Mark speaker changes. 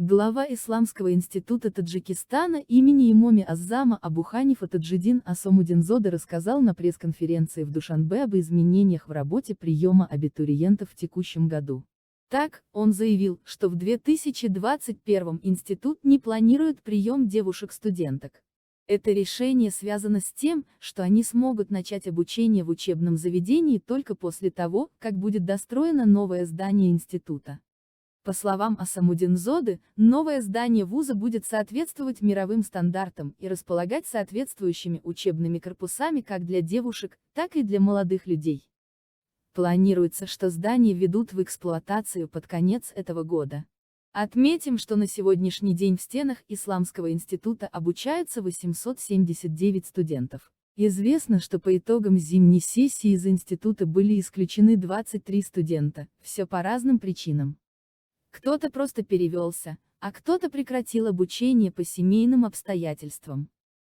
Speaker 1: Глава Исламского института Таджикистана имени Имоми Аззама Абу Ханифа Таджидин Асомудинзода рассказал на пресс-конференции в Душанбе об изменениях в работе приема абитуриентов в текущем году. Так, он заявил, что в 2021 институт не планирует прием девушек-студенток. Это решение связано с тем, что они смогут начать обучение в учебном заведении только после того, как будет достроено новое здание института. По словам Асомудинзоды, новое здание вуза будет соответствовать мировым стандартам и располагать соответствующими учебными корпусами как для девушек, так и для молодых людей. Планируется, что здание введут в эксплуатацию под конец этого года. Отметим, что на сегодняшний день в стенах Исламского института обучаются 879 студентов. Известно, что по итогам зимней сессии из института были исключены 23 студента, все по разным причинам. Кто-то просто перевелся, а кто-то прекратил обучение по семейным обстоятельствам.